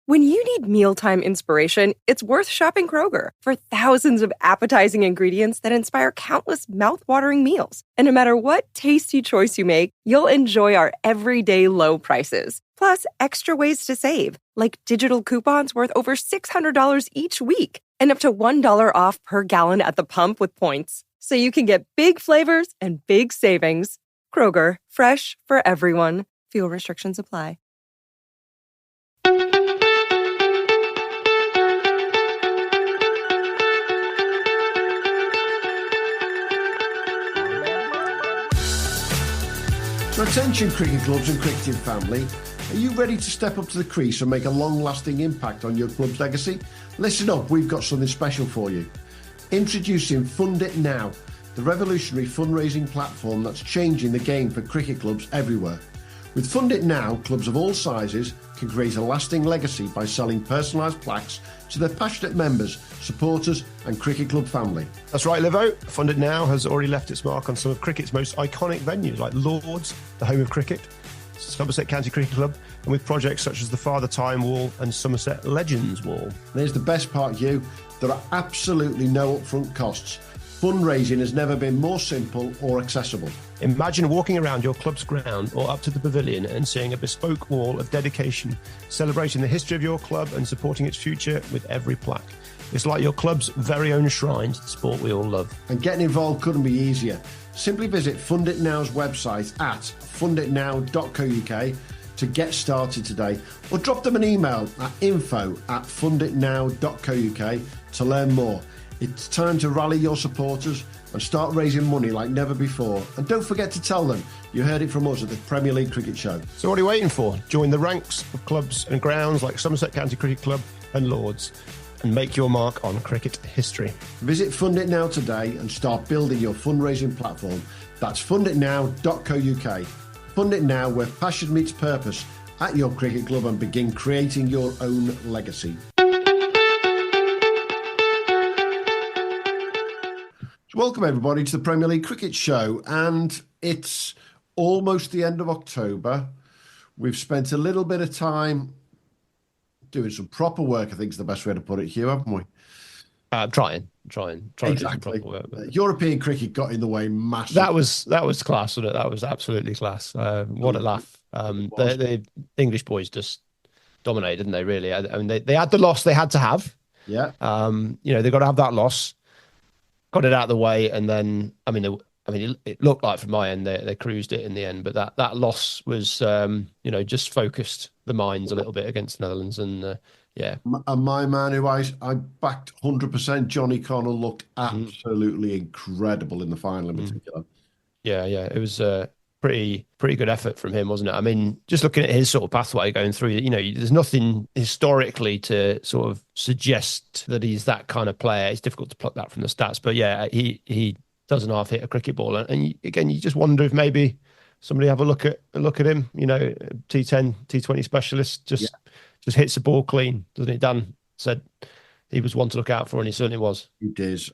When you need mealtime inspiration, it's worth shopping Kroger for thousands of appetizing ingredients that inspire countless mouthwatering meals. And no matter what tasty choice you make, you'll enjoy our everyday low prices. Plus, extra ways to save, like digital coupons worth over $600 each week and up to $1 off per gallon at the pump with points. So you can get big flavors and big savings. Kroger, fresh for everyone. Fuel restrictions apply. So attention cricket clubs and cricketing family, are you ready to step up to the crease and make a long-lasting impact on your club's legacy? Listen up, we've got something special for you. Introducing Fund It Now, the revolutionary fundraising platform that's changing the game for cricket clubs everywhere. With Fund It Now, clubs of all sizes can create a lasting legacy by selling personalised plaques to their passionate members, supporters and cricket club family. That's right, Livo. Fund It Now has already left its mark on some of cricket's most iconic venues like Lords, the home of cricket, Somerset County Cricket Club, and with projects such as the Father Time Wall and Somerset Legends Wall. There's the best part, Hugh. There are absolutely no upfront costs. Fundraising has never been more simple or accessible. Imagine walking around your club's ground or up to the pavilion and seeing a bespoke wall of dedication, celebrating the history of your club and supporting its future with every plaque. It's like your club's very own shrine to the sport we all love. And getting involved couldn't be easier. Simply visit Fund It Now's website at funditnow.co.uk to get started today, or drop them an email at info@funditnow.co.uk to learn more. It's time to rally your supporters and start raising money like never before. And don't forget to tell them you heard it from us at the Premier League Cricket Show. So what are you waiting for? Join the ranks of clubs and grounds like Somerset County Cricket Club and Lords and make your mark on cricket history. Visit Fund It Now today and start building your fundraising platform. That's funditnow.co.uk. Fund It Now, where passion meets purpose at your cricket club, and begin creating your own legacy. Welcome everybody to the Premier League Cricket Show, and it's almost the end of October. We've spent a little bit of time doing some proper work, I think is the best way to put it, Hugh, haven't we? Trying exactly. to do some proper work. European cricket got in the way massively. That was class, wasn't it? That was absolutely class. What a laugh. The English boys just dominated, didn't they, really? I mean, they had the loss they had to have. Yeah. They got to have that loss. Got it out of the way, and then it looked like from my end they cruised it in the end, but that loss was just focused the minds a little bit against the Netherlands, and yeah. And my man, who I backed 100%, Johnny Connell, looked absolutely incredible in the final in particular. Yeah, it was a pretty good effort from him, wasn't it? I mean, just looking at his sort of pathway going through, there's nothing historically to sort of suggest that he's that kind of player. It's difficult to pluck that from the stats, but yeah, he doesn't half hit a cricket ball, and again, you just wonder if maybe somebody have a look at him. T10, T20 specialist just hits the ball clean, doesn't he? Dan said he was one to look out for, and he certainly was. He did.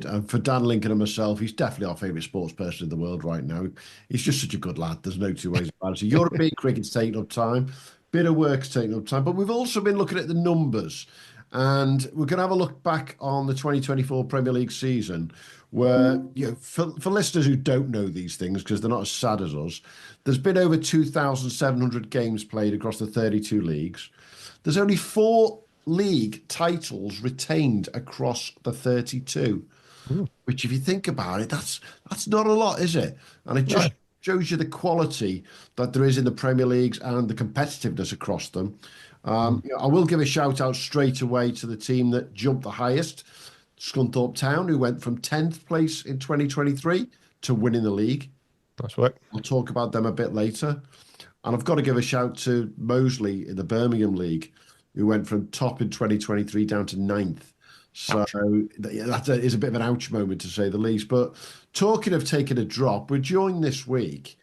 And for Dan Lincoln and myself, he's definitely our favourite sports person in the world right now. He's just such a good lad. There's no two ways about it. So European cricket's taking up time, bit of work's taking up time, but we've also been looking at the numbers, and we're going to have a look back on the 2024 Premier League season, where, for listeners who don't know these things, because they're not as sad as us, there's been over 2,700 games played across the 32 leagues. There's only 4 league titles retained across the 32, which, if you think about it, that's not a lot, is it? And it just shows you the quality that there is in the Premier Leagues and the competitiveness across them. I will give a shout out straight away to the team that jumped the highest, Scunthorpe Town, who went from 10th place in 2023 to winning the league. Nice work. I'll talk about them a bit later. And I've got to give a shout to Moseley in the Birmingham League, who went from top in 2023 down to 9th. So that is a bit of an ouch moment, to say the least. But talking of taking a drop, we're joined this week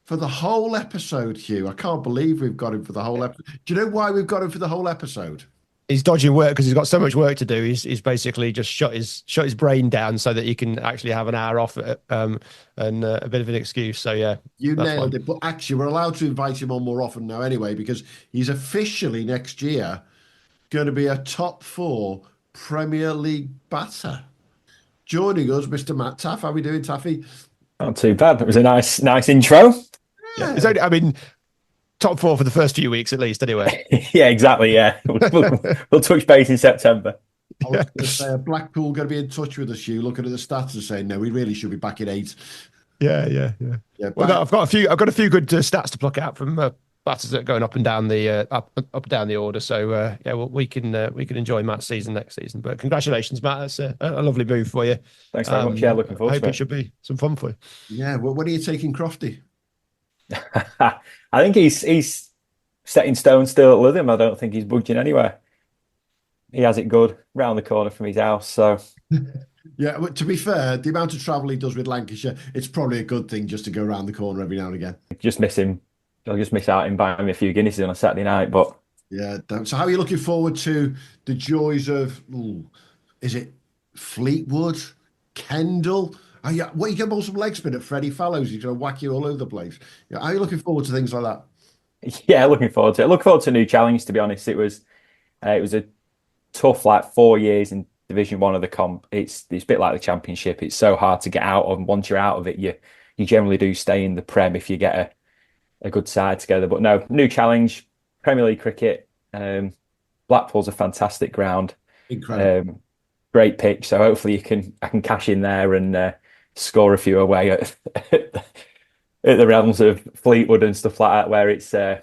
for the whole episode, Hugh. I can't believe we've got him for the whole episode. Do you know why we've got him for the whole episode? He's dodging work because he's got so much work to do. He's basically just shut his brain down so that he can actually have an hour off and a bit of an excuse. So yeah, You nailed fine. it. But actually, we're allowed to invite him on more often now anyway, because he's officially next year going to be a top 4 Premier League batter. Joining us, Mr. Matt Taaffe. How are we doing, Taffy? Not too bad. It was a nice intro. Yeah, it's only, I mean, top 4 for the first few weeks at least, anyway. Yeah, exactly. Yeah, we'll touch base in September. I was going to say, Blackpool going to be in touch with us, Hugh, looking at the stats and saying, no, we really should be back in 8. Yeah. Well, no, I've got a few good stats to pluck out from batters that are going up and down the down the order. So yeah, well, we can enjoy Matt's season next season. But congratulations, Matt. That's a lovely move for you. Thanks very much. Yeah, looking forward to it. I hope it should be some fun for you. Yeah. Well, when are you taking Crofty? I think he's set in stone still at Lytham. I don't think he's budging anywhere. He has it good round the corner from his house. So Yeah, but to be fair, the amount of travel he does with Lancashire, it's probably a good thing just to go around the corner every now and again. just miss him. I'll just miss out in buying me a few Guinnesses on a Saturday night. But Yeah. So how are you looking forward to the joys of, is it Fleetwood, Kendall? Are you get more some leg spin at Freddie Fallows? He's going to whack you all over the place. Yeah, how are you looking forward to things like that? yeah, looking forward to it. Look forward to a new challenge. To be honest, it was a tough 4 years in Division 1 of the comp. It's a bit like the Championship. It's so hard to get out of, and once you're out of it, you generally do stay in the Prem if you get a good side together. But no, new challenge, Premier League cricket. Blackpool's a fantastic ground. Incredible. Great pitch. So hopefully I can cash in there and score a few away at the realms of Fleetwood and stuff like that, where it's they're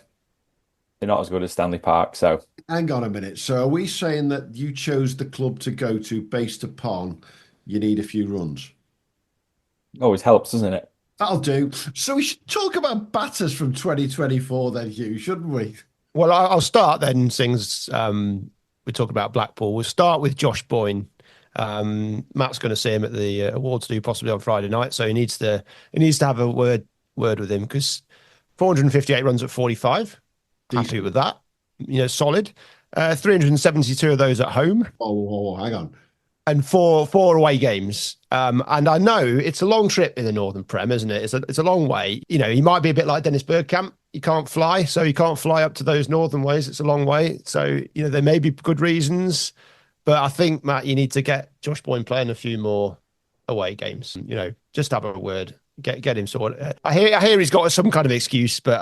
not as good as Stanley Park. So Hang on a minute. So are we saying that you chose the club to go to based upon you need a few runs? always helps, doesn't it? That'll do. So we should talk about batters from 2024 then, Hugh, shouldn't we? Well, I'll start then, since we talk about Blackpool. We'll start with Josh Boyne. Matt's going to see him at the awards due possibly on Friday night, so he needs to have a word with him, because 458 runs at 45. Decent. Happy with that. Solid. 372 of those at home. Oh, hang on. And four away games. And I know it's a long trip in the Northern Prem, isn't it? It's a long way. He might be a bit like Dennis Bergkamp. He can't fly, so he can't fly up to those northern ways. It's a long way. So, there may be good reasons. But I think, Matt, you need to get Josh Boyne playing a few more away games. Just have a word. Get him sorted. I hear he's got some kind of excuse, but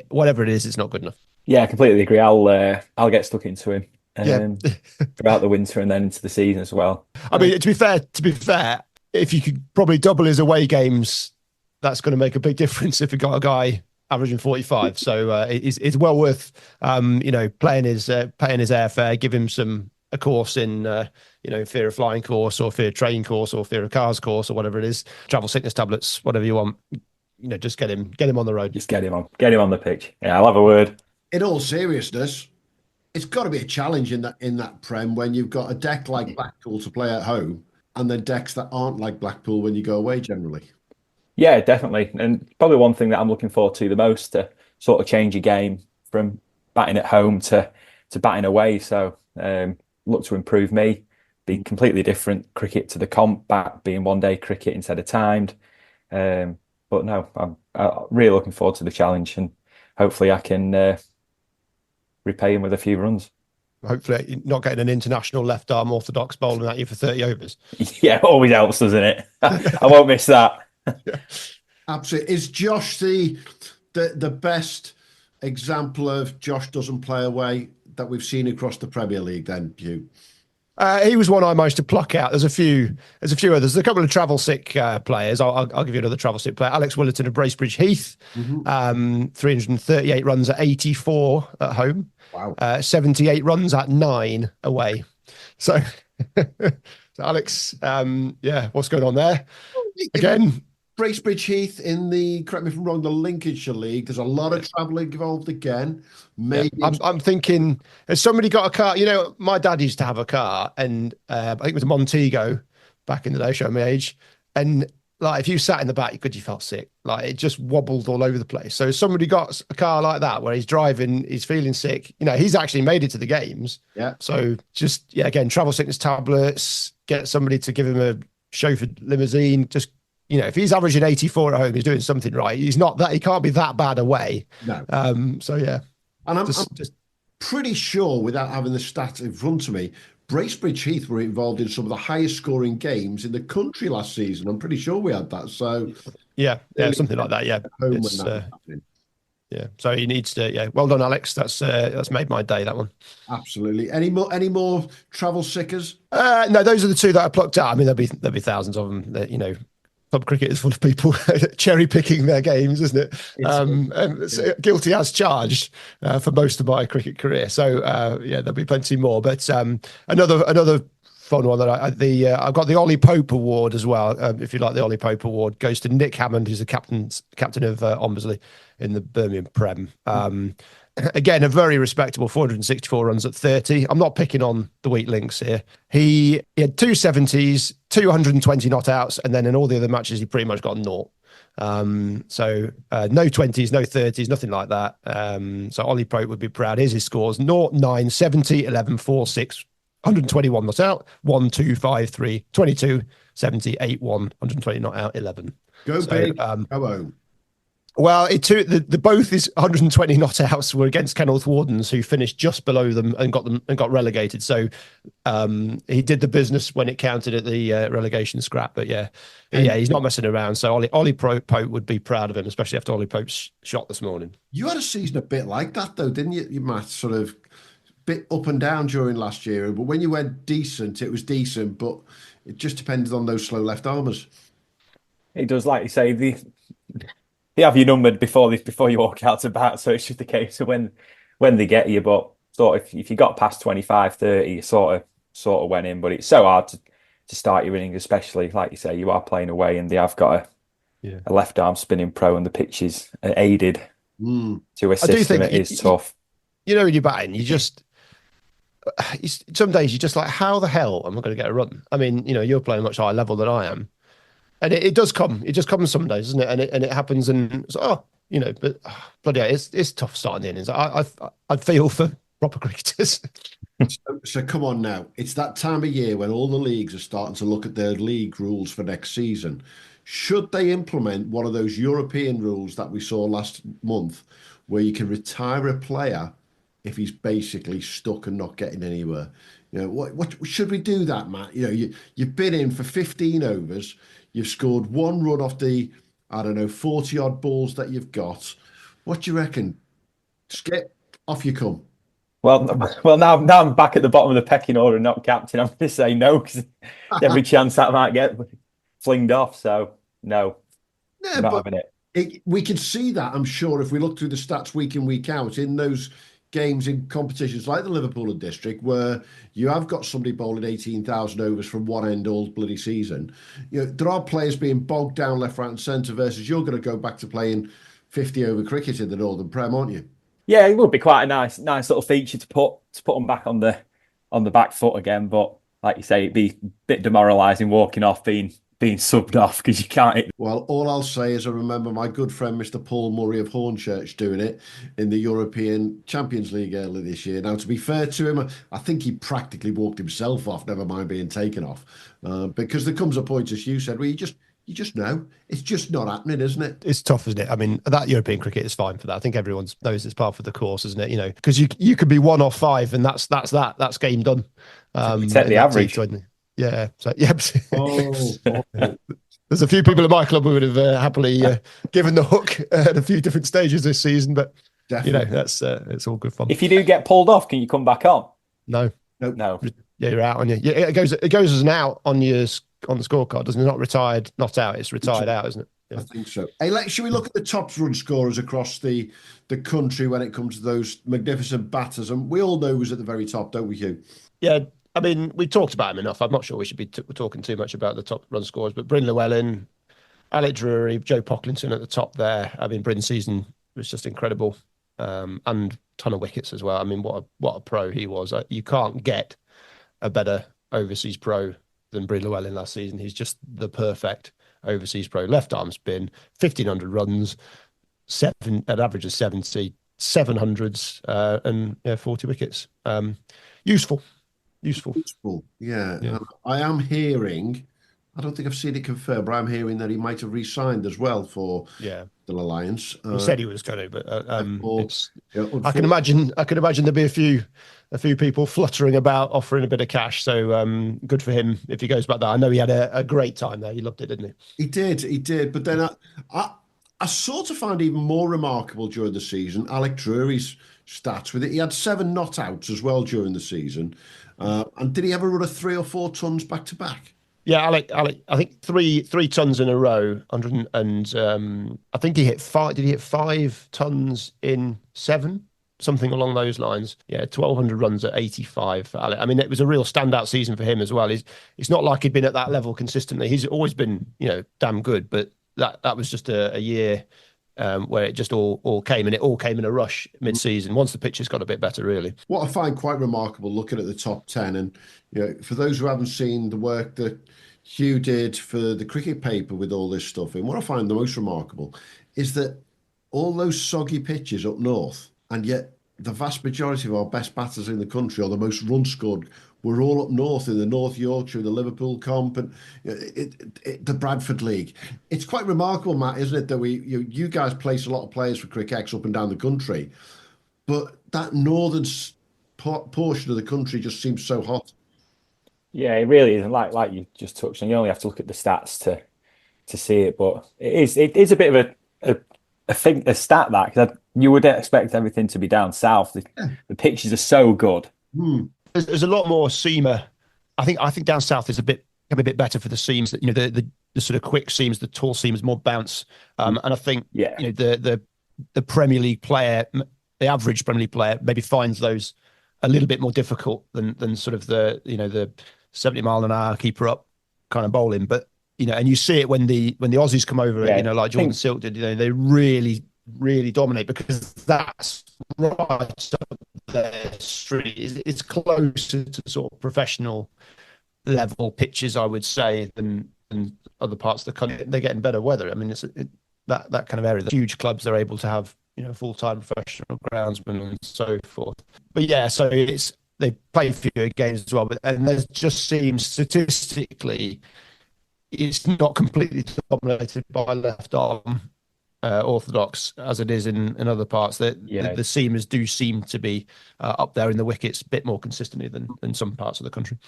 whatever it is, it's not good enough. Yeah, I completely agree. I'll get stuck into him throughout the winter and then into the season as well. I mean, to be fair, if you could probably double his away games, that's going to make a big difference if you got a guy averaging 45. So it's well worth paying his airfare, give him a course in fear of flying course, or fear of train course, or fear of cars course, or whatever it is, travel sickness tablets, whatever you want. Just get him on the road. Just get him on the pitch. Yeah, I'll have a word. In all seriousness, it's got to be a challenge in that Prem when you've got a deck like Blackpool to play at home, and then decks that aren't like Blackpool when you go away generally. Yeah, definitely. And probably one thing that I'm looking forward to the most, to sort of change your game from batting at home to batting away. So look to improve me, be completely different cricket to the comp, back being one-day cricket instead of timed. But no, I'm really looking forward to the challenge, and hopefully I can repay him with a few runs. Hopefully not getting an international left arm orthodox bowling at you for 30 overs. Yeah, always helps, doesn't it? I won't miss that. Yeah. Absolutely. Is Josh the best example of Josh doesn't play away that we've seen across the Premier League then, Hugh? He was one I managed to pluck out. There's a few others. There's a couple of travel sick players. I'll give you another travel sick player. Alex Willerton of Bracebridge Heath, 338 runs at 84 at home. Wow. 78 runs at 9 away. So, Alex, what's going on there? Again, Bracebridge Heath in the, correct me if I'm wrong, the Lincolnshire League. There's a lot of travel involved again. Maybe I'm thinking, has somebody got a car? My dad used to have a car, and I think it was a Montego back in the day, showing my age. And like if you sat in the back, you felt sick. Like it just wobbled all over the place. So if somebody got a car like that where he's driving, he's feeling sick, he's actually made it to the games. Yeah. So just, again, travel sickness tablets, get somebody to give him a chauffeured limousine. Just, if he's averaging 84 at home, he's doing something right. He can't be that bad away. No. So yeah. And I'm pretty sure, without having the stats in front of me, Bracebridge Heath were involved in some of the highest scoring games in the country last season. I'm pretty sure we had that. So yeah, something like that. Yeah, yeah. So he needs to. Yeah, well done, Alex. That's made my day. That one. Absolutely. Any more travel sickers? No, those are the two that I plucked out. I mean, there'll be thousands of them. That, pub cricket is full of people cherry picking their games, isn't it? Guilty as charged for most of my cricket career. So there'll be plenty more. But another fun one that I've got the Ollie Pope Award as well. If you like, the Ollie Pope Award goes to Nick Hammond, who's the captain of Ombersley in the Birmingham Prem. Again, a very respectable 464 runs at 30. I'm not picking on the weak links here. He had 270s, 220 not outs, and then in all the other matches, he pretty much got naught. So no 20s, no 30s, nothing like that. So Ollie Pope would be proud. Here's his scores: 0, 9, 70, 11, 4, 6, 121 not out, 1, 2, 5, 3, 22, 70, 8, 1, 120 not out, 11. Go big, go home. Well, the both his 120 not outs were against Kenilworth Wardens, who finished just below them and got relegated. So he did the business when it counted at the relegation scrap. But he's not messing around. So Ollie Pope would be proud of him, especially after Ollie Pope's shot this morning. You had a season a bit like that, though, didn't you, Matt? Sort of bit up and down during last year. But when you went decent, it was decent. But it just depended on those slow left armers. It does, like you say, they have you numbered before you walk out to bat, so it's just a case of when they get you. But sort of if you got past 25, 30, you sort of went in. But it's so hard to start your innings, especially like you say, you are playing away, and they have got a left arm spinning pro, and the pitch is aided to assist them. It is tough. When you're batting, some days you're just like, how the hell am I going to get a run? I mean, you're playing a much higher level than I am. And it does come. It just comes some days, doesn't it? And it happens, and it's but bloody hell, it's tough starting the innings. I feel for proper cricketers. So come on now. It's that time of year when all the leagues are starting to look at their league rules for next season. Should they implement one of those European rules that we saw last month, where you can retire a player if he's basically stuck and not getting anywhere? What should we do that, Matt? You've been in for 15 overs. You've scored one run off the, 40 odd balls that you've got. What do you reckon? Skip, off you come. Well, now I'm back at the bottom of the pecking order and not captain. I'm going to say no, because every chance that might get flinged off. So no, I'm not having it. We can see that, I'm sure, if we look through the stats week in, week out in those games in competitions like the Liverpool and District, where you have got somebody bowling 18,000 overs from one end all bloody season. There are players being bogged down left, right and centre, versus you're going to go back to playing 50 over cricket in the Northern Prem, aren't you? Yeah, it would be quite a nice little feature to put them back on the back foot again. But like you say, it'd be a bit demoralising walking off being subbed off because you can't. Well, all I'll say is I remember my good friend Mr. Paul Murray of Hornchurch doing it in the European Champions League earlier this year. Now, to be fair to him, I think he practically walked himself off, never mind being taken off. Because there comes a point, as you said, where you just know it's just not happening, isn't it? It's tough, isn't it? I mean, that European cricket is fine for that. I think everyone knows it's part of the course, isn't it? Because you could be 1 off 5 and that's game done. Set the average. Yeah. So yeah. Oh. There's a few people at my club who would have happily given the hook at a few different stages this season, but definitely. That's it's all good fun. If you do get pulled off, can you come back on? No. No. Yeah, you're out on you. Yeah, it goes as an out on the scorecard, doesn't it? Not retired, not out. It's retired out, isn't it? Yeah. I think so. Hey, should we look at the top run scorers across the country when it comes to those magnificent batters? And we all know who's at the very top, don't we, Hugh? Yeah. I mean, we've talked about him enough. I'm not sure we should be talking too much about the top run scorers, but Bryn Llewellyn, Alec Drury, Joe Pocklington at the top there. I mean, Bryn's season was just incredible, and ton of wickets as well. I mean, what a pro he was. You can't get a better overseas pro than Bryn Llewellyn last season. He's just the perfect overseas pro. Left arm spin, 1,500 runs, an average of 70, 700s, and 40 wickets. Useful. Yeah. Yeah. I am hearing, I don't think I've seen it confirmed, but I'm hearing that he might have re-signed as well for the Alliance. He said he was going to, but I can imagine there'd be a few people fluttering about offering a bit of cash. So good for him if he goes back there. I know he had a great time there. He loved it, didn't he? He did. But then I sort of found even more remarkable during the season Alec Drury's stats with it. He had 7 not outs as well during the season. And did he ever run a 3 or 4 tons back to back? Yeah, Alec, I think three tons in a row, 100, and I think he hit 5. Did he hit 5 tons in 7? Something along those lines. Yeah, 1,200 runs at 85 for Alec. I mean, it was a real standout season for him as well. It's not like he'd been at that level consistently. He's always been, damn good, but that was just a year where it just all came, and it all came in a rush mid-season once the pitches got a bit better, really. What I find quite remarkable looking at the top 10, and for those who haven't seen the work that Hugh did for the cricket paper with all this stuff in, what I find the most remarkable is that all those soggy pitches up north, and yet the vast majority of our best batters in the country, or the most runs scored, were all up north in the North Yorkshire, the Liverpool comp, and the Bradford League. It's quite remarkable, Matt, isn't it, that you guys place a lot of players for Cricket up and down the country, but that northern portion of the country just seems so hot. Yeah, it really isn't. Like you just touched on, you only have to look at the stats to see it, but it is a bit of a stat that, because you would expect everything to be down south. The pitches are so good. There's a lot more seamer. I think down south is a bit better for the seams. That the sort of quick seams, the tall seams, more bounce. And I think the Premier League player, the average Premier League player, maybe finds those a little bit more difficult than sort of the 70 mile an hour keeper up kind of bowling. But and you see it when the Aussies come over, like Jordan Silk did. They really dominate, because that's right up their street. It's closer to sort of professional level pitches, I would say, than other parts of the country. They're getting better weather. I mean, it's that kind of area. The huge clubs are able to have full-time professional groundsmen and so forth. But yeah, so they play fewer games as well. And there just seems statistically, it's not completely dominated by left arm orthodox as it is in other parts. The seamers do seem to be up there in the wickets a bit more consistently than some parts of the country.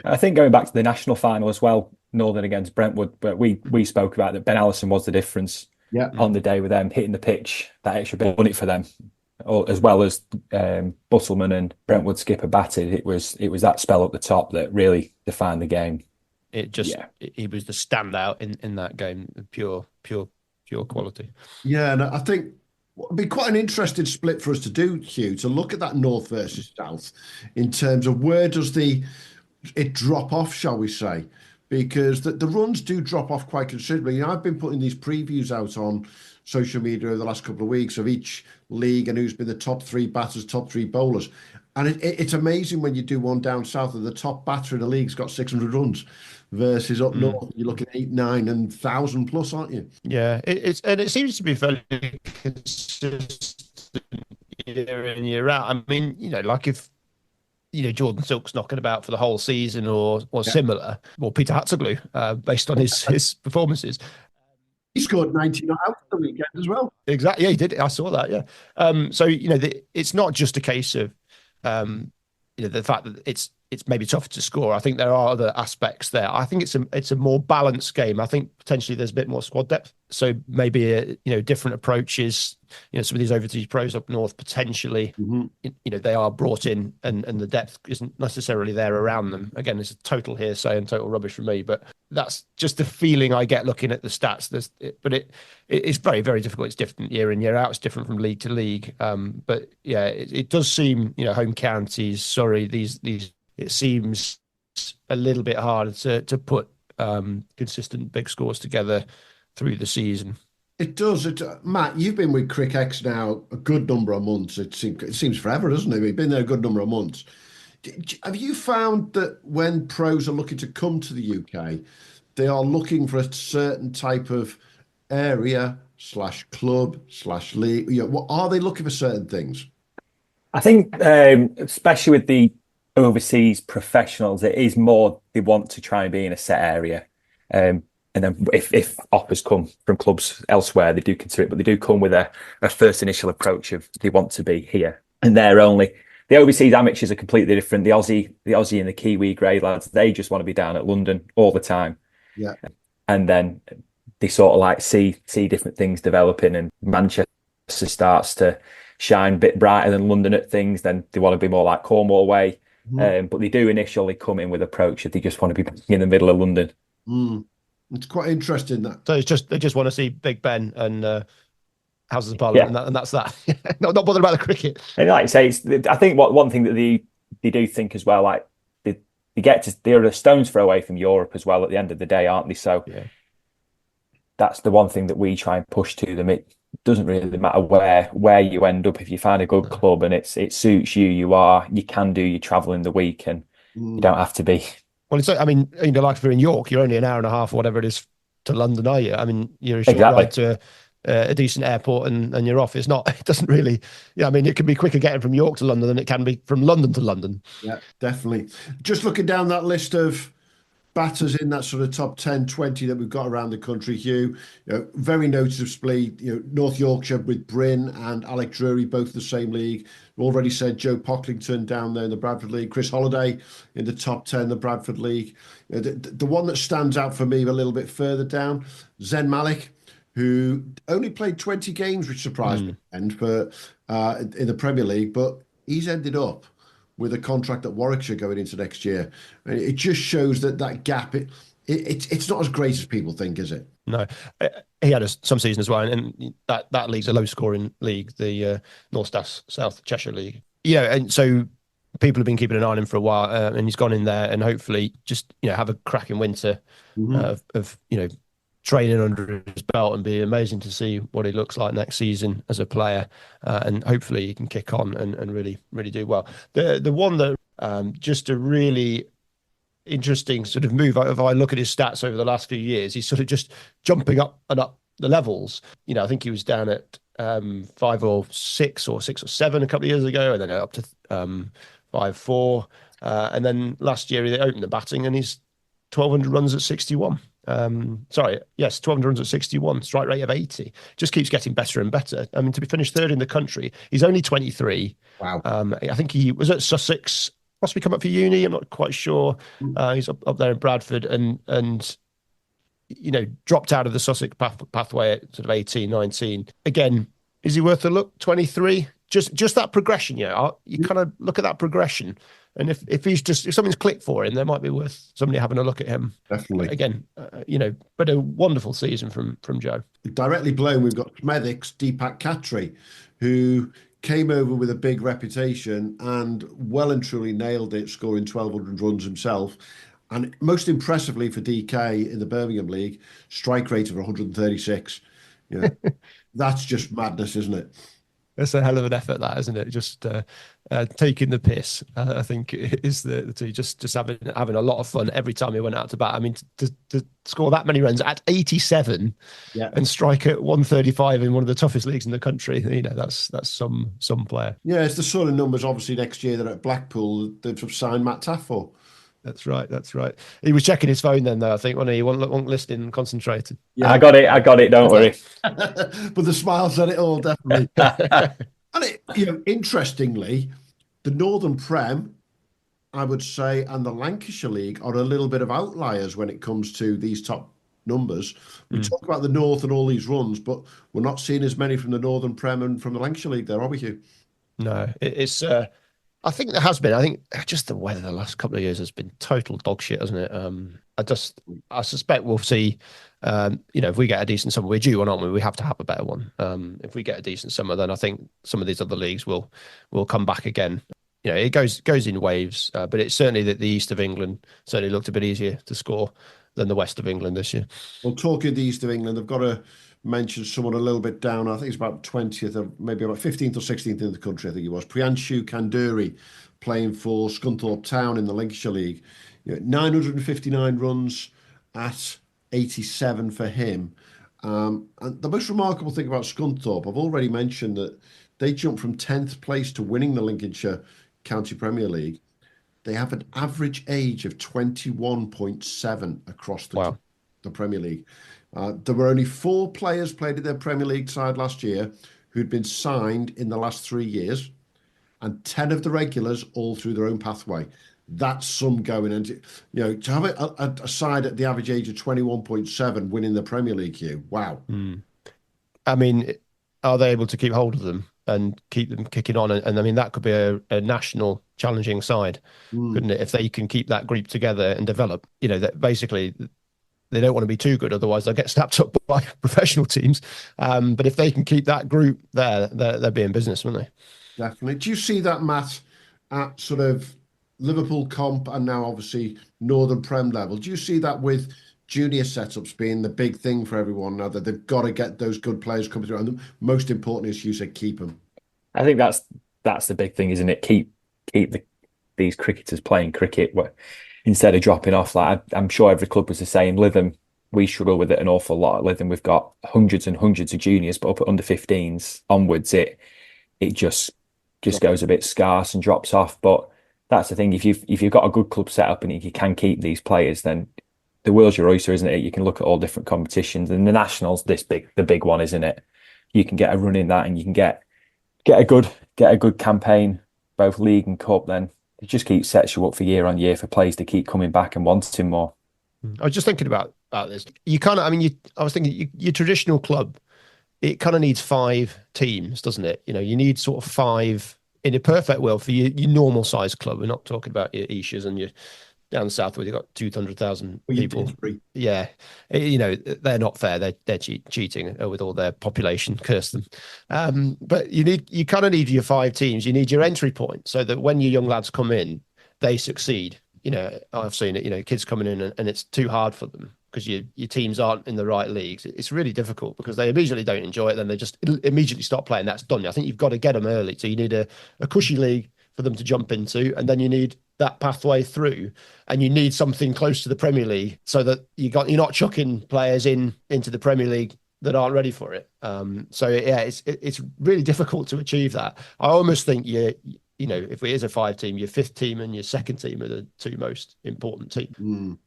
I think going back to the national final as well, Northern against Brentwood, but we spoke about that Ben Allison was the difference on the day with them hitting the pitch. That extra bit won it for them, as well as Buttleman and Brentwood skipper batted. It was that spell up the top that really defined the game. He was the standout in that game, pure quality. Yeah, and I think it'd be quite an interesting split for us to do, Hugh, to look at that north versus south in terms of where does it drop off, shall we say? Because the runs do drop off quite considerably. I've been putting these previews out on social media over the last couple of weeks of each league and who's been the top 3 batters, top 3 bowlers. And it's amazing when you do one down south that the top batter in the league's got 600 runs versus up north, you're looking at 8, 9 and 1,000 plus, aren't you? Yeah, it seems to be fairly consistent year in, year out. I mean, like if Jordan Silk's knocking about for the whole season or similar, or Peter Hatzoglu, based on his performances. He scored 19 out the weekend as well. Exactly, yeah, he did. I saw that. Yeah. So it's not just a case of the fact that it's maybe tougher to score. I think there are other aspects there. I think it's a more balanced game. I think potentially there's a bit more squad depth. So maybe different approaches. Some of these overseas pros up north potentially, they are brought in, and the depth isn't necessarily there around them. Again, it's a total hearsay and total rubbish from me, but that's just the feeling I get looking at the stats. But it's very, very difficult. It's different year in, year out. It's different from league to league. But yeah, it does seem home counties. Sorry, these it seems a little bit harder to put consistent big scores together through the season. It does. Matt, you've been with Cric X now a good number of months. It seems forever, doesn't it? You've been there a good number of months. Have you found that when pros are looking to come to the UK, they are looking for a certain type of area / club / league? What are they looking for certain things? I think, especially with the overseas professionals, it is more they want to try and be in a set area. And then if offers come from clubs elsewhere, they do consider it, but they do come with a first initial approach of they want to be here. And they're only the overseas amateurs are completely different. The Aussie and the Kiwi grade lads, they just want to be down at London all the time. Yeah. And then they sort of like see different things developing, and Manchester starts to shine a bit brighter than London at things. Then they want to be more like Cornwall way. But they do initially come in with approach that they just want to be in the middle of London. It's quite interesting that. So they just want to see Big Ben and Houses of Parliament, and that's that. not bothered about the cricket. And like I say, I think one thing that they do think as well, like they're a stone's throw away from Europe as well at the end of the day, aren't they? So that's the one thing that we try and push to them. It doesn't really matter where you end up. If you find a good club and it suits you, you can do your travel in the week, and you don't have to be. Well, it's, I mean, like if you're in York, you're only an hour and a half or whatever it is to London, are you? I mean, you're a short ride to a decent airport and you're off. It doesn't really, I mean, it can be quicker getting from York to London than it can be from London to London. Yeah, definitely. Just looking down that list of batters in that sort of top 10, 20 that we've got around the country, Hugh, very noticeably, North Yorkshire with Bryn and Alec Drury, both the same league. We already said Joe Pocklington down there in the Bradford League, Chris Holliday in the top 10, the Bradford League. The one that stands out for me a little bit further down, Zen Malik, who only played 20 games, which surprised me, and in the Premier League, but he's ended up with a contract at Warwickshire going into next year. It just shows that gap, it's not as great as people think, is it? No. He had some season as well, and that league's a low-scoring league, the North South Cheshire League. And so people have been keeping an eye on him for a while, and he's gone in there and hopefully just have a cracking winter of training under his belt, and be amazing to see what he looks like next season as a player, and hopefully he can kick on and really do well. The one that just a really interesting sort of move, if I look at his stats over the last few years, he's sort of just jumping up and up the levels. I think he was down at 5 or 6 or 6 or 7 a couple of years ago, and then up to 5-4, and then last year he opened the batting and he's 1,200 runs at 61. 1,200 runs at 61, strike rate of 80. Just keeps getting better and better. I mean, to be finished third in the country, he's only 23. Wow. I think he was at Sussex, possibly come up for uni. I'm not quite sure. He's up there in Bradford, and dropped out of the Sussex pathway at sort of 18, 19. Again, is he worth a look? 23. Just that progression. You kind of look at that progression. And if something's clicked for him, there might be worth somebody having a look at him. Definitely. Again, but a wonderful season from Joe. Directly below, we've got Smethwick's Deepak Khatri, who came over with a big reputation and well and truly nailed it, scoring 1,200 runs himself. And most impressively for DK in the Birmingham League, strike rate of 136. That's just madness, isn't it? That's a hell of an effort, that, isn't it? Just taking the piss, I think, is the two. Just having a lot of fun every time he went out to bat. I mean, to score that many runs at 87 and strike at 135 in one of the toughest leagues in the country, that's some player. Yeah, it's the sort of numbers, obviously, next year that at Blackpool they've signed Matt Taaffe for. That's right. He was checking his phone then, though, I think, when he wasn't listening and concentrated. Yeah, I got it. Don't worry. But the smile said it all, definitely. And interestingly, the Northern Prem, I would say, and the Lancashire League are a little bit of outliers when it comes to these top numbers. We talk about the North and all these runs, but we're not seeing as many from the Northern Prem and from the Lancashire League there, are we, Hugh? No, it's. I think there has been. I think just the weather the last couple of years has been total dog shit, hasn't it? I suspect we'll see. If we get a decent summer, we're due one, aren't we? We have to have a better one. If we get a decent summer, then I think some of these other leagues will come back again. It goes in waves, but it's certainly that the east of England certainly looked a bit easier to score than the west of England this year. Well, talking of the east of England, I've got to mention someone a little bit down. I think it's about 20th or maybe about 15th or 16th in the country, I think he was. Priyanshu Kanduri, playing for Scunthorpe Town in the Lancashire League. 959 runs at 87 for him. And the most remarkable thing about Scunthorpe, I've already mentioned that they jumped from 10th place to winning the Lincolnshire County Premier League. They have an average age of 21.7 across the Premier League. There were only 4 players played in their Premier League side last year who'd been signed in the last 3 years, and 10 of the regulars all through their own pathway. That's some going. And, to have a side at the average age of 21.7 winning the Premier League, Hugh, wow. I mean, are they able to keep hold of them and keep them kicking on? And I mean, that could be a national challenging side, couldn't it? If they can keep that group together and develop, that basically they don't want to be too good, otherwise they'll get snapped up by professional teams. But if they can keep that group there, they'll be in business, won't they? Definitely. Do you see that, Matt, at sort of Liverpool comp and now obviously Northern Prem level? Do you see that with junior setups being the big thing for everyone now, that they've got to get those good players coming through? And most importantly, as you said, keep them. I think that's the big thing, isn't it? Keep these cricketers playing cricket instead of dropping off. Like I'm sure every club was the same. Lytham, we struggle with it an awful lot at Lytham. We've got hundreds and hundreds of juniors, but up at under 15s onwards, it just goes a bit scarce and drops off. But that's the thing. If you've got a good club set up and you can keep these players, then the world's your oyster, isn't it? You can look at all different competitions, and the nationals the big one, isn't it? You can get a run in that, and you can get a good campaign, both league and cup. Then it just sets you up for year on year for players to keep coming back and wanting more. I was just thinking about this. I was thinking your traditional club, it kind of needs 5 teams, doesn't it? You need sort of 5 in a perfect world for your normal size club. We're not talking about your Ishas and your down south where you've got 200,000 people. Yeah. They're not fair. They're cheating with all their population, curse them. But you kind of need your 5 teams. You need your entry point so that when your young lads come in, they succeed. I've seen it, kids coming in and it's too hard for them because your teams aren't in the right leagues. It's really difficult because they immediately don't enjoy it. Then they just immediately stop playing. That's done. I think you've got to get them early. So you need a cushy league for them to jump into, and then you need that pathway through, and you need something close to the Premier League so that you're not chucking players into the Premier League that aren't ready for it. It's really difficult to achieve that. I almost think if it is a 5 team, your 5th team and your 2nd team are the 2 most important teams.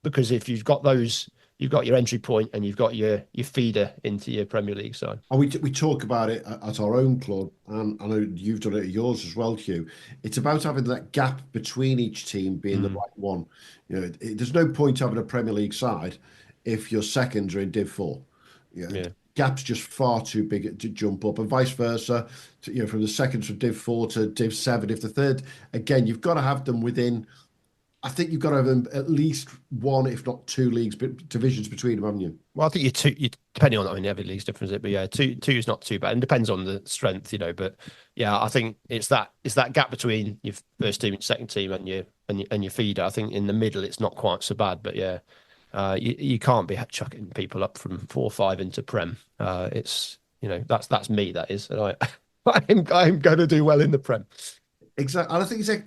Because if you've got those, you've got your entry point and you've got your feeder into your Premier League side. And we talk about it at our own club, and I know you've done it at yours as well, Hugh. It's about having that gap between each team being the right one. There's no point having a Premier League side if your seconds are in Div 4. Gap's just far too big to jump up, and vice versa. From the seconds from Div 4 to Div 7. If the third, again, you've got to have them within. I think you've got to have them at least 1, if not 2 divisions between them, haven't you? Well, I think depending on, every league's different, but yeah, two is not too bad. And depends on the strength, but yeah, I think it's that gap between your first team and second team and your feeder. I think in the middle it's not quite so bad, but yeah, you can't be chucking people up from 4 or 5 into Prem. It's that's me, that is, and I'm going to do well in the Prem. Exactly, and I think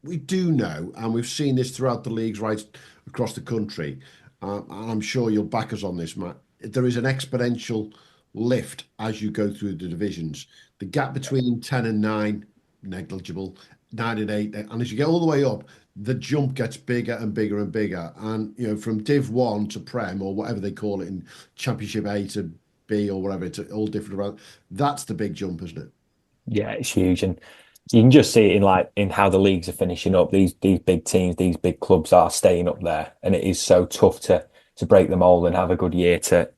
we do know, and we've seen this throughout the leagues right across the country, and I'm sure you'll back us on this, Matt. There is an exponential lift as you go through the divisions. The gap between 10 and 9, negligible, 9 and 8, and as you get all the way up, the jump gets bigger and bigger and bigger. And from Div 1 to Prem, or whatever they call it in Championship A to B or whatever, it's all different around. That's the big jump, isn't it? Yeah, it's huge, and you can just see it in how the leagues are finishing up. These big teams, these big clubs are staying up there, and it is so tough to break them all and have a good year to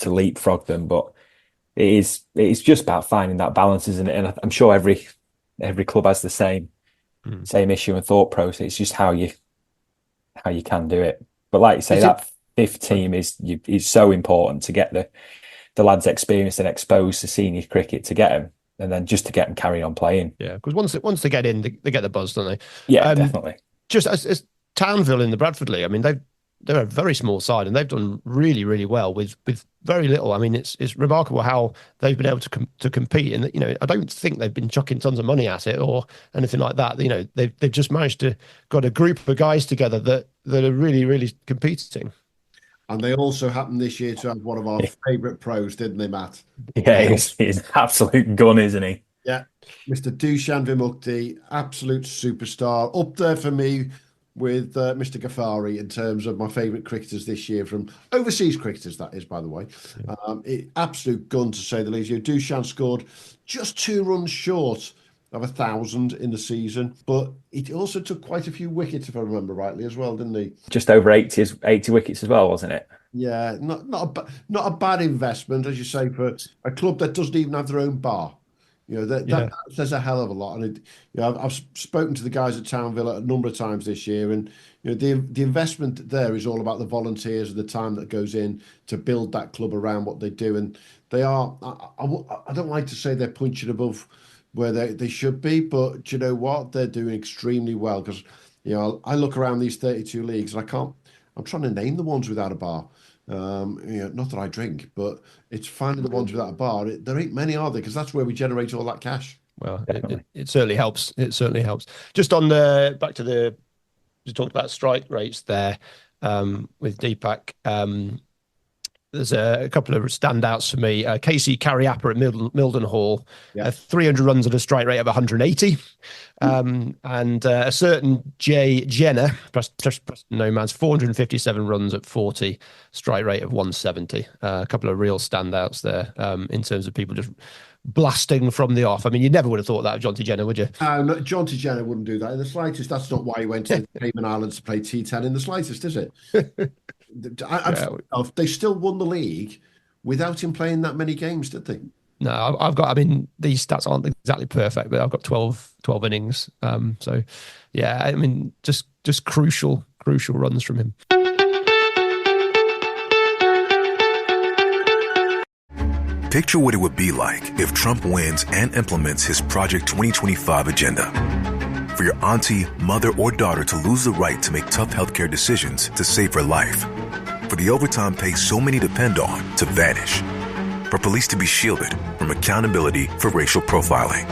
leapfrog them. But it's just about finding that balance, isn't it? And I'm sure every club has the same issue and thought process. It's just how you can do it. But like you say, that 5th team is so important to get the lads experienced and exposed to senior cricket, to get them. And then just to get them carry on playing. Yeah, because once they get in, they get the buzz, don't they? Yeah, definitely. Just as Townville in the Bradford League, they're a very small side and they've done really, really well with very little. It's remarkable how they've been able to compete. And I don't think they've been chucking tons of money at it or anything like that. They've just managed to got a group of guys together that are really, really competing. And they also happened this year to have one of our favourite pros, didn't they, Matt? Yeah, he's an absolute gun, isn't he? Yeah, Mr. Dushan Vimukti, absolute superstar, up there for me with Mr. Ghaffari in terms of my favourite cricketers this year, from overseas cricketers, that is, by the way. Absolute gun, to say the least. Dushan scored just 2 runs short of 1,000 in the season, but it also took quite a few wickets, if I remember rightly, as well, didn't he? Just over 80 wickets as well, wasn't it? Yeah, not a bad investment, as you say, for a club that doesn't even have their own bar. That says a hell of a lot. And I've spoken to the guys at Townville a number of times this year, and the investment there is all about the volunteers and the time that goes in to build that club around what they do. And they are, I don't like to say they're punching above where they should be, but do you know what? They're doing extremely well, because I look around these 32 leagues and I'm trying to name the ones without a bar. Not that I drink, but it's finding the ones without a bar. There ain't many, are there? Because that's where we generate all that cash. Well, it certainly helps. It certainly helps. Just on you talked about strike rates there with Deepak. There's a couple of standouts for me. Casey Carriappa at Mildenhall, 300 runs at a strike rate of 180. And a certain Jay Jenner, Preston Nomads, 457 runs at 40, strike rate of 170. A couple of real standouts there in terms of people just blasting from the off. I mean, you never would have thought that of Jonty Jenner, would you? No, Jonty Jenner wouldn't do that in the slightest. That's not why he went to the Cayman Islands to play T10 in the slightest, is it? They still won the league without him playing that many games, did they? No, these stats aren't exactly perfect, but I've got 12 innings. So, yeah, I mean, just crucial runs from him. Picture what it would be like if Trump wins and implements his Project 2025 agenda. For your auntie, mother, or daughter to lose the right to make tough healthcare decisions to save her life. For the overtime pay so many depend on to vanish. For police to be shielded from accountability for racial profiling.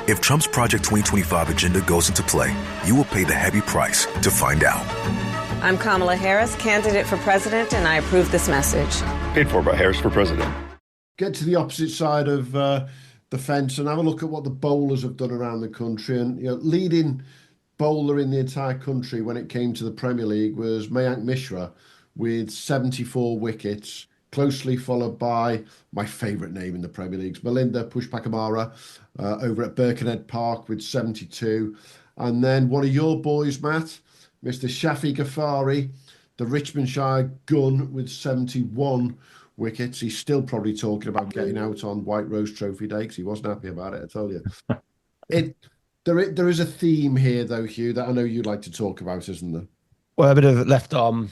If Trump's Project 2025 agenda goes into play, you will pay the heavy price to find out. I'm Kamala Harris, candidate for president, and I approve this message. Paid for by Harris for president. Get to the opposite side of the fence and have a look at what the bowlers have done around the country. And leading bowler in the entire country when it came to the Premier League was Mayank Mishra with 74 wickets, closely followed by my favourite name in the Premier Leagues, Melinda Pushpakamara over at Birkenhead Park with 72. And then one of your boys, Matt, Mr. Shafi Ghaffari, the Richmondshire gun with 71 wickets. He's still probably talking about getting out on White Rose Trophy Day because he wasn't happy about it, I tell you. There is a theme here, though, Hugh, that I know you'd like to talk about, isn't there? Well, a bit of left arm.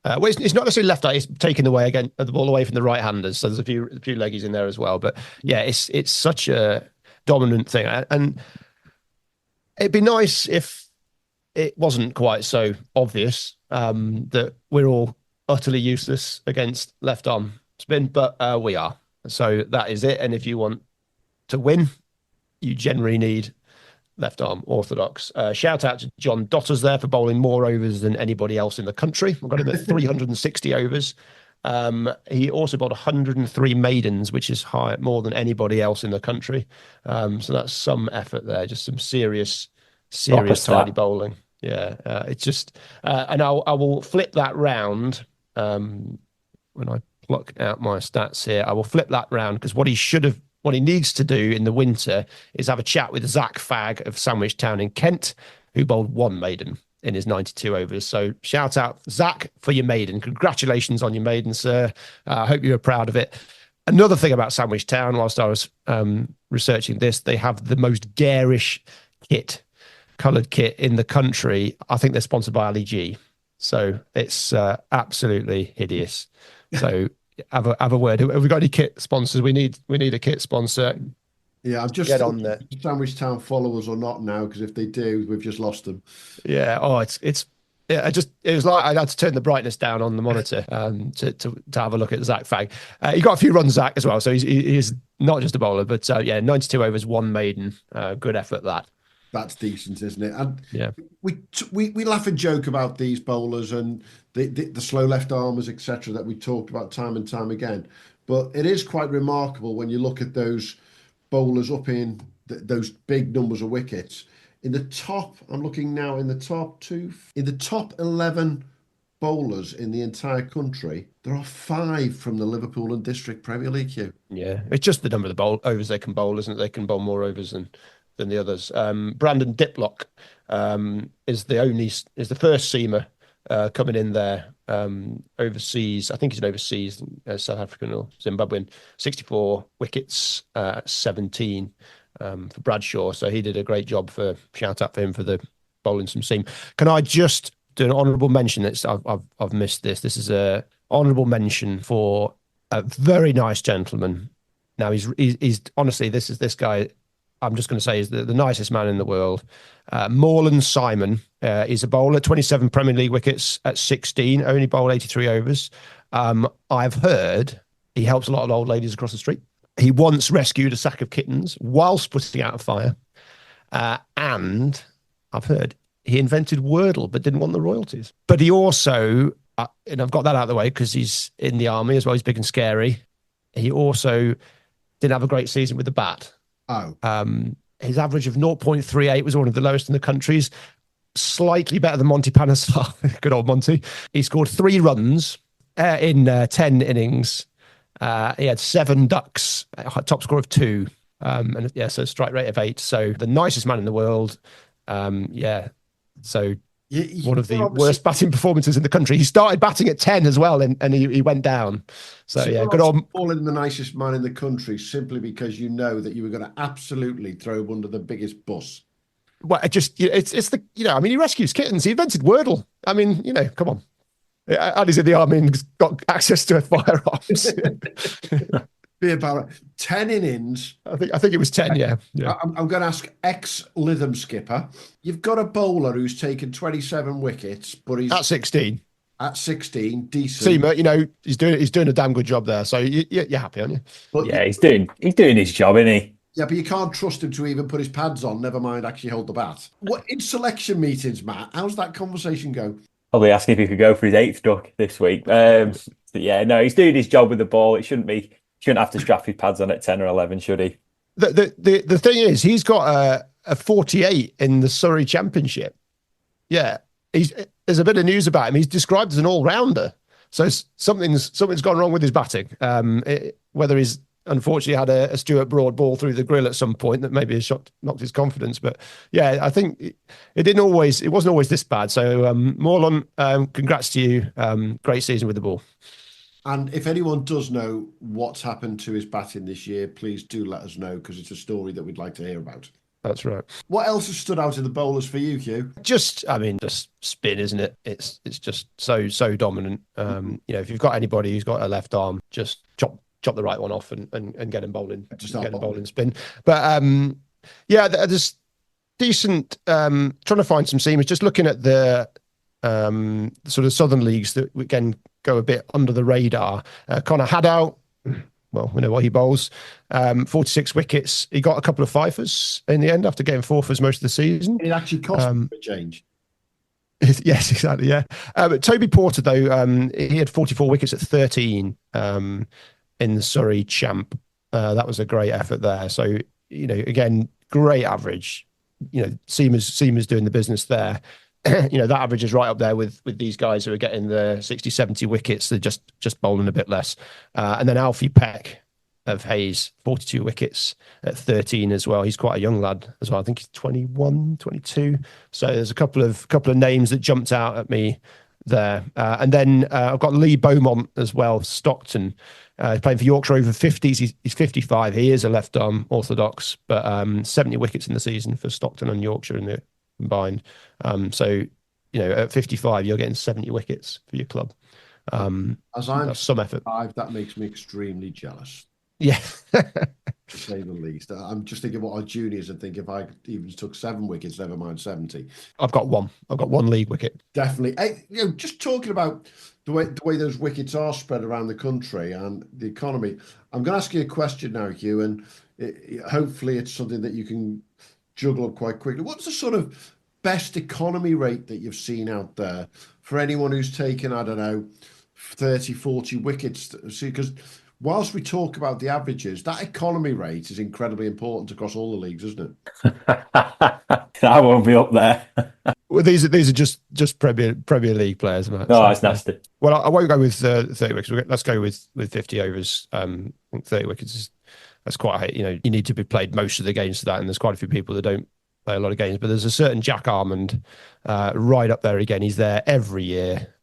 Well, it's not necessarily left eye. It's taking away again the ball away from the right-handers. So there's a few leggies in there as well. But yeah, it's such a dominant thing, and it'd be nice if it wasn't quite so obvious that we're all utterly useless against left arm spin, but we are. So that is it. And if you want to win, you generally need left arm orthodox. Shout out to John Dotters there for bowling more overs than anybody else in the country. We've got him at 360 overs. He also bowled 103 maidens, which is more than anybody else in the country. So that's some effort there, just some serious tidy bowling. Yeah, it's just, and I will flip that round. When I pluck out my stats here, I will flip that round because what he needs to do in the winter is have a chat with Zach Fagg of Sandwich Town in Kent, who bowled 1 maiden in his 92 overs. So shout out, Zach, for your maiden. Congratulations on your maiden, sir. I hope you're proud of it. Another thing about Sandwich Town, whilst I was researching this, they have the most garish coloured kit in the country. I think they're sponsored by Ali G. So it's absolutely hideous. So have a word. Have we got any kit sponsors? We need a kit sponsor. Yeah, I'm just get on there. Sandwich Town followers or not now, because if they do, we've just lost them. Yeah. Oh, it was like I had to turn the brightness down on the monitor to have a look at Zach Fagg. He got a few runs, Zach, as well. So he's not just a bowler, but 92 overs, 1 maiden. Good effort, that. That's decent, isn't it? And Yeah. we laugh and joke about these bowlers and the slow left armers, etc., that we talked about time and time again. But it is quite remarkable when you look at those bowlers up in those big numbers of wickets. In the top, I'm looking now in the top 11 bowlers in the entire country, there are 5 from the Liverpool and District Premier League, Hugh. Yeah, it's just the number of the overs they can bowl, isn't it? They can bowl more overs than the others. Brandon Diplock is the first seamer coming in there overseas. I think he's an overseas South African or Zimbabwean. 64 wickets, 17 for Bradshaw. So he did a great job. Shout out for him for the bowling some seam. Can I just do an honourable mention? I've missed this. This is a honourable mention for a very nice gentleman. Now he's honestly, this guy, I'm just going to say, is the nicest man in the world. Morland Simon is a bowler, 27 Premier League wickets at 16, only bowled 83 overs. I've heard he helps a lot of old ladies across the street. He once rescued a sack of kittens whilst putting out a fire. And I've heard he invented Wordle but didn't want the royalties. But he also, and I've got that out of the way because he's in the army as well, he's big and scary. He also didn't have a great season with the bat. Oh. His average of 0.38 was one of the lowest in the countries, slightly better than Monty Panesar. Good old Monty. He scored 3 runs in 10 innings. He had 7 ducks, top score of 2. So strike rate of 8. So the nicest man in the world. So one of the worst batting performances in the country. He started batting at 10 as well, and he went down. So yeah, good old. Calling the nicest man in the country simply because you know that you were going to absolutely throw him under the biggest bus. Well, it's the I mean, he rescues kittens. He invented Wordle. I mean, come on. And he's in the army and got access to firearms. Be about 10 innings. I think it was 10. Yeah. I'm going to ask ex-Lytham skipper. You've got a bowler who's taken 27 wickets, but he's at 16. At 16, decent. Seamer, he's doing a damn good job there. So you're happy, aren't you? But yeah, he's doing his job, isn't he? Yeah, but you can't trust him to even put his pads on. Never mind, actually hold the bat. What in selection meetings, Matt? How's that conversation go? Probably asking if he could go for his 8th duck this week. Yeah, no, he's doing his job with the ball. Shouldn't have to strap his pads on at 10 or 11, should he? The thing is, he's got a 48 in the Surrey Championship. Yeah, there's a bit of news about him. He's described as an all-rounder. So something's gone wrong with his batting. Whether he's unfortunately had a Stuart Broad ball through the grill at some point that maybe has knocked his confidence. But yeah, I think it wasn't always this bad. So Morland, congrats to you. Great season with the ball. And if anyone does know what's happened to his batting this year, please do let us know, because it's a story that we'd like to hear about. That's right. What else has stood out in the bowlers for you, Hugh? Just spin, isn't it? It's just so dominant. If you've got anybody who's got a left arm, just chop the right one off and get him bowling. Just get him bowling spin. But there's decent. Trying to find some seamers. Just looking at the sort of southern leagues that we can go a bit under the radar. Connor Haddow, well, we know what he bowls. 46 wickets. He got a couple of fifers in the end after getting fourthers most of the season. It actually cost him a change. Yes, exactly. Yeah. Toby Porter, though, he had 44 wickets at 13 in the Surrey Champ. That was a great effort there. So, again, great average. Seamer's doing the business there. That average is right up there with these guys who are getting the 60, 70 wickets. They're just bowling a bit less. And then Alfie Peck of Hayes, 42 wickets at 13 as well. He's quite a young lad as well. I think he's 21, 22. So there's a couple of names that jumped out at me there. And then I've got Lee Beaumont as well, Stockton. He's playing for Yorkshire over 50s. He's 55. He is a left arm orthodox, but 70 wickets in the season for Stockton and Yorkshire in the combined. At 55, you're getting 70 wickets for your club. As I'm some effort. That makes me extremely jealous. Yeah. To say the least. I'm just thinking what our juniors would think if I even took 7 wickets, never mind 70. I've got one league wicket. Definitely. Just talking about the way those wickets are spread around the country and the economy, I'm going to ask you a question now, Hugh, and hopefully it's something that you can juggle up quite quickly. What's the sort of best economy rate that you've seen out there for anyone who's taken, I don't know, 30, 40 wickets? See, because whilst we talk about the averages, that economy rate is incredibly important across all the leagues, isn't it? I won't be up there. Well, these are just Premier League players, Matt. No, So, it's nasty. Well, I won't go with 30 wickets. Let's go with 50 overs. I think 30 wickets that's quite high. You know, you need to be played most of the games for that, and there's quite a few people that don't play a lot of games. But there's a certain Jack Armand right up there again. He's there every year.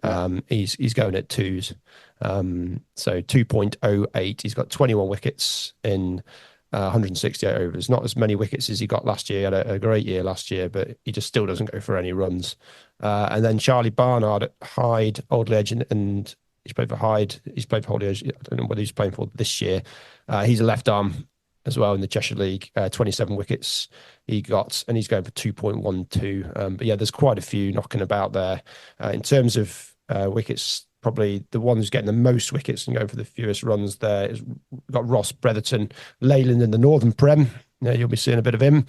He's going at twos. So 2.08. He's got 21 wickets in 168 overs. Not as many wickets as he got last year. He had a great year last year, but he just still doesn't go for any runs. And then Charlie Barnard at Hyde, Oldley Edge, and he's played for Hyde. He's played for Oldley Edge. I don't know what he's playing for this year. He's a left arm as well in the Cheshire League. 27 wickets he got, and he's going for 2.12. But yeah, there's quite a few knocking about there. In terms of wickets, probably the one who's getting the most wickets and going for the fewest runs there is we've got Ross Bretherton, Leyland in the Northern Prem. Yeah, you'll be seeing a bit of him.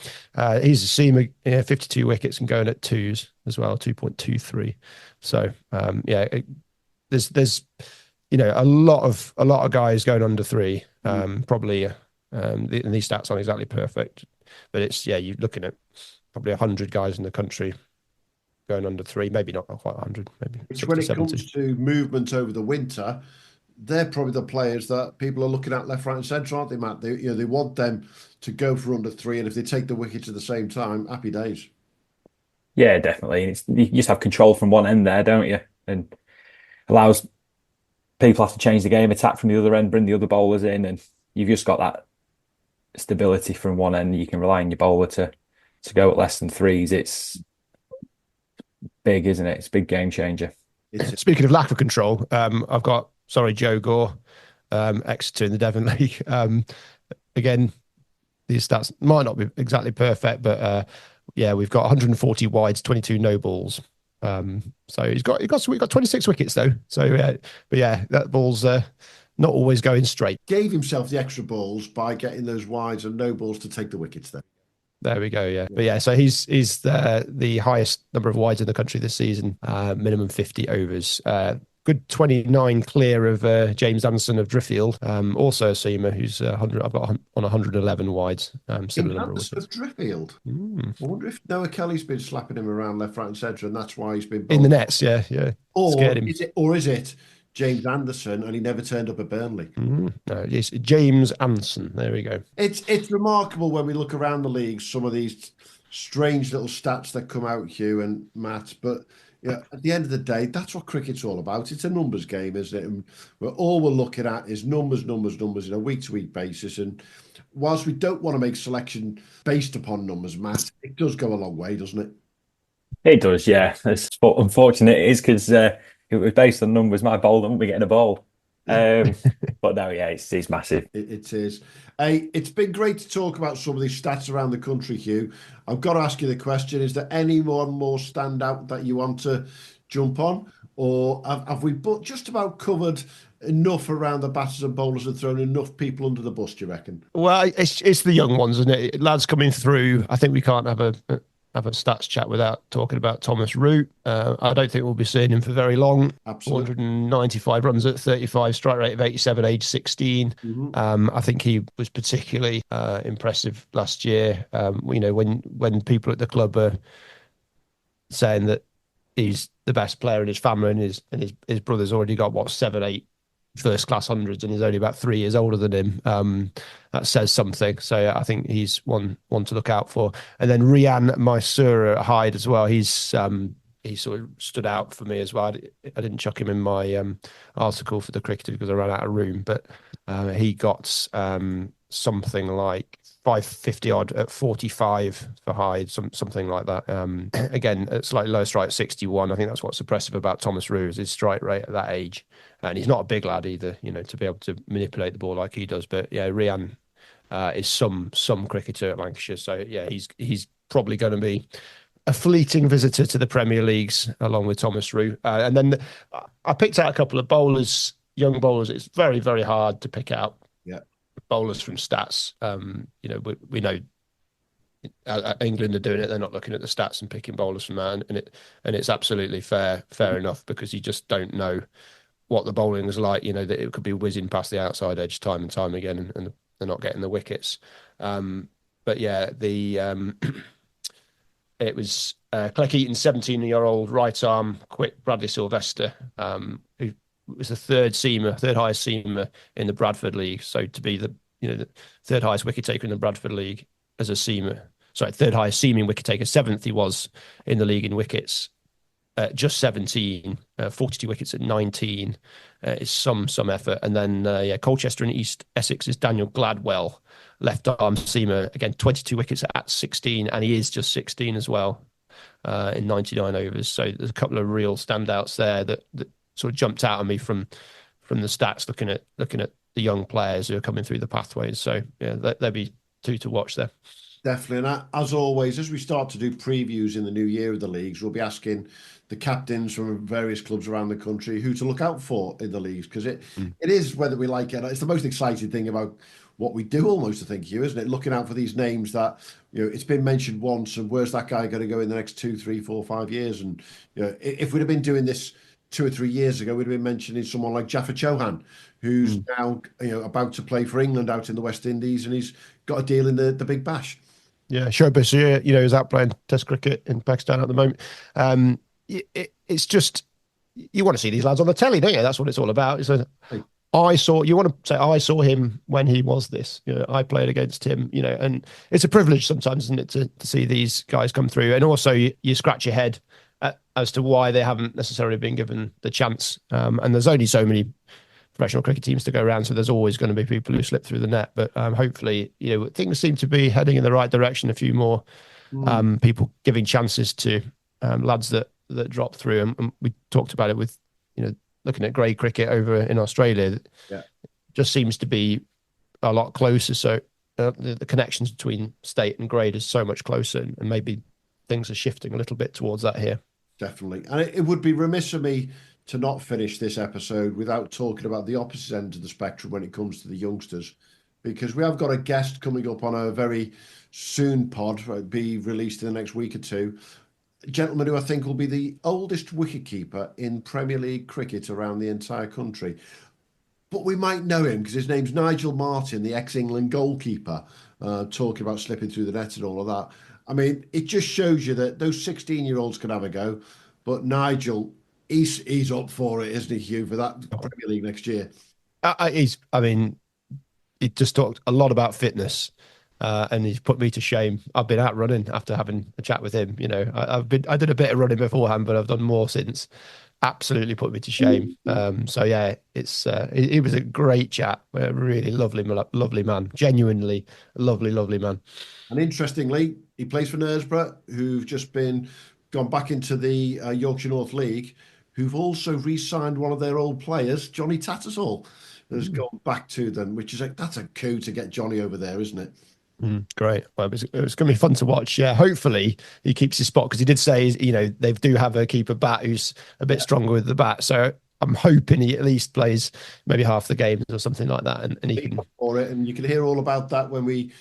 He's a seamer, 52 wickets and going at twos as well, 2.23. So there's a lot of guys going under three. Probably and these stats aren't exactly perfect, but it's you're looking at probably 100 guys in the country going under three, maybe not quite 100, maybe 60, when it 70. comes to movement over the winter, they're probably the players that people are looking at left, right, and centre, aren't they, Matt? They want them to go for under three, and if they take the wickets at the same time, happy days. Yeah, definitely. You just have control from one end there, don't you? And allows people have to change the game, attack from the other end, bring the other bowlers in, and you've just got that stability from one end. You can rely on your bowler to go at less than threes. It's big, isn't it? It's a big game changer. Speaking of lack of control, I've got Joe Gore, Exeter in the Devon League. Again, these stats might not be exactly perfect, but we've got 140 wides, 22 no balls. So we've got 26 wickets though. So that ball's not always going straight. Gave himself the extra balls by getting those wides and no balls to take the wickets there. There we go, yeah. But so he's the highest number of wides in the country this season, minimum 50 overs. Good 29 clear of James Anderson of Driffield, also a seamer who's 100. I've got on 111 wides. Similar number of Driffield. I wonder if Noah Kelly's been slapping him around left, right, and centre, and that's why he's been in the nets. Yeah. Scared him. Is it James Anderson, and he never turned up at Burnley? No, it's James Anderson. There we go. It's remarkable when we look around the league, some of these strange little stats that come out, Hugh and Matt. But at the end of the day, that's what cricket's all about. It's a numbers game, isn't it? And all we're looking at is numbers in a week-to-week basis. And whilst we don't want to make selection based upon numbers, Matt, it does go a long way, doesn't it? It does, yeah. It's unfortunate it is because it was based on numbers. My bowler wouldn't be getting a ball. But no, it's massive. It is. It's been great to talk about some of these stats around the country, Hugh. I've got to ask you the question, is there anyone more stand out that you want to jump on? Or have we just about covered enough around the batters and bowlers and thrown enough people under the bus, do you reckon? Well, it's the young ones, isn't it? Lads coming through. I think we can't have a stats chat without talking about Thomas Root. I don't think we'll be seeing him for very long. Absolutely. 495 runs at 35, strike rate of 87, age 16. Mm-hmm. I think he was particularly impressive last year. When people at the club are saying that he's the best player in his family, and his brother's already got 7, 8 first class hundreds, and he's only about 3 years older than him. That says something. So I think he's one to look out for. And then Rian Mysura at Hyde as well. He sort of stood out for me as well. I didn't chuck him in my article for the Cricketer because I ran out of room, but he got something like 550 odd at 45 for Hyde, something like that. Again, a slightly low strike, 61. I think that's what's impressive about Thomas Root is his strike rate at that age. And he's not a big lad either, to be able to manipulate the ball like he does. But Rian is some cricketer at Lancashire. So he's probably going to be a fleeting visitor to the Premier Leagues along with Thomas Root. And then I picked out a couple of bowlers, young bowlers. It's very, very hard to pick out bowlers from stats. We know England are doing it. They're not looking at the stats and picking bowlers from that, and it's absolutely fair enough, because you just don't know what the bowling is like. You know, that it could be whizzing past the outside edge time and time again, and they're not getting the wickets. But yeah, it was Clegg Eaton, 17-year-old right arm quick Bradley Sylvester, who was the third highest seamer in the Bradford League. So to be the third highest wicket taker in the Bradford League as a seamer, third highest seaming wicket taker, 7th he was in the league in wickets. Just 17, 42 wickets at 19 is some effort. And then Colchester and East Essex is Daniel Gladwell, left arm seamer, again 22 wickets at 16, and he is just 16 as well in 99 overs. So there's a couple of real standouts there that sort of jumped out at me from the stats, looking at the young players who are coming through the pathways. So yeah, there'll be two to watch there. Definitely. And as always, as we start to do previews in the new year of the leagues, we'll be asking the captains from various clubs around the country who to look out for in the leagues, because it is, whether we like it, it's the most exciting thing about what we do, almost, I think, Hugh, isn't it? Looking out for these names that, it's been mentioned once, and where's that guy going to go in the next 2, 3, 4, 5 years? And if we'd have been doing this 2 or 3 years ago, we'd have been mentioning someone like Jaffa Chauhan, who's now about to play for England out in the West Indies, and he's got a deal in the Big Bash. Yeah, Shoaib Bashir, is out playing Test cricket in Pakistan at the moment. It's just, you want to see these lads on the telly, don't you? That's what it's all about. I saw him when he was this. I played against him. And it's a privilege sometimes, isn't it, to see these guys come through. And also, you scratch your head as to why they haven't necessarily been given the chance. And there's only so many professional cricket teams to go around, so there's always going to be people who slip through the net. But hopefully, things seem to be heading in the right direction. A few more people giving chances to lads that drop through, and we talked about it with looking at grade cricket over in Australia. It just seems to be a lot closer. So the connections between state and grade is so much closer, and maybe things are shifting a little bit towards that here. Definitely. And it would be remiss of me to not finish this episode without talking about the opposite end of the spectrum when it comes to the youngsters, because we have got a guest coming up on a very soon pod, be released in the next week or two. A gentleman who I think will be the oldest wicketkeeper in Premier League cricket around the entire country. But we might know him because his name's Nigel Martin, the ex-England goalkeeper, talking about slipping through the net and all of that. I mean, it just shows you that those 16-year-olds can have a go, but Nigel, he's up for it, isn't he, Hugh, for that Premier League next year? He just talked a lot about fitness, and he's put me to shame. I've been out running after having a chat with him. I did a bit of running beforehand, but I've done more since. Absolutely put me to shame. So yeah, it was a great chat. A really lovely man. Genuinely lovely man. And interestingly, he plays for Knaresborough, who've just gone back into the Yorkshire North League, who've also re-signed one of their old players, Johnny Tattersall, has gone back to them, which is that's a coup to get Johnny over there, isn't it? Great. Well, it was going to be fun to watch. Yeah, hopefully he keeps his spot, because he did say, they do have a keeper bat who's a bit stronger with the bat. So I'm hoping he at least plays maybe half the games or something like that, and he can for it. And you can hear all about that when we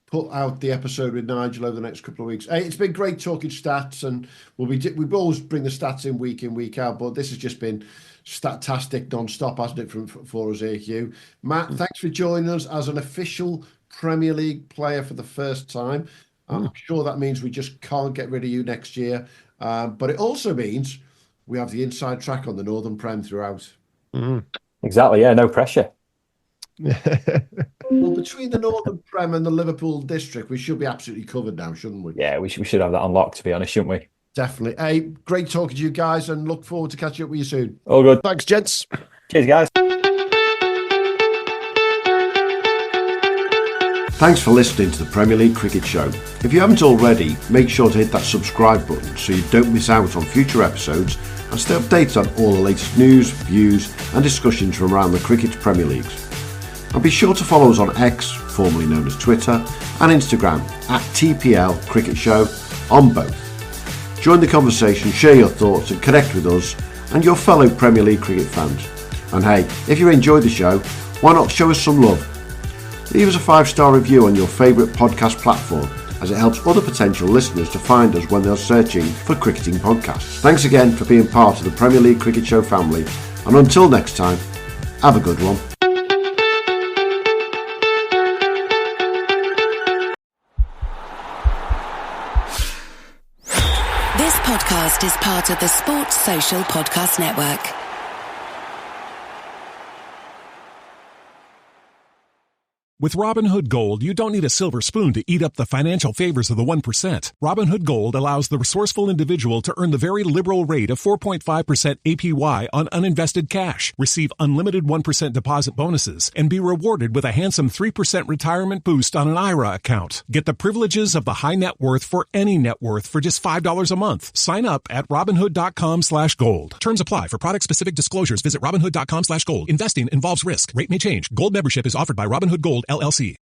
put out the episode with Nigel over the next couple of weeks. Hey, it's been great talking stats, and we always bring the stats in, week out, but this has just been statistic non-stop, hasn't it, for us here, Hugh? Matt, thanks for joining us as an official Premier League player for the first time. I'm sure that means we just can't get rid of you next year, but it also means we have the inside track on the Northern Prem throughout. Exactly, yeah, no pressure. Well, between the Northern Prem and the Liverpool district, we should be absolutely covered now, shouldn't we? Yeah, we should have that unlocked, to be honest, shouldn't we? Definitely. Hey, great talking to you guys, and look forward to catching up with you soon. All good. Thanks, gents. Cheers, guys. Thanks for listening to the Premier League Cricket Show. If you haven't already, make sure to hit that subscribe button so you don't miss out on future episodes and stay updated on all the latest news, views and discussions from around the cricket's Premier Leagues. And be sure to follow us on X, formerly known as Twitter, and Instagram at TPL Cricket Show on both. Join the conversation, share your thoughts and connect with us and your fellow Premier League cricket fans. And hey, if you enjoyed the show, why not show us some love? Leave us a 5-star review on your favourite podcast platform as it helps other potential listeners to find us when they're searching for cricketing podcasts. Thanks again for being part of the Premier League Cricket Show family, and until next time, have a good one. This podcast is part of the Sports Social Podcast Network. With Robinhood Gold, you don't need a silver spoon to eat up the financial favors of the 1%. Robinhood Gold allows the resourceful individual to earn the very liberal rate of 4.5% APY on uninvested cash, receive unlimited 1% deposit bonuses, and be rewarded with a handsome 3% retirement boost on an IRA account. Get the privileges of the high net worth for any net worth for just $5 a month. Sign up at Robinhood.com/gold. Terms apply. For product-specific disclosures, visit Robinhood.com/gold. Investing involves risk. Rate may change. Gold membership is offered by Robinhood Gold, LLC.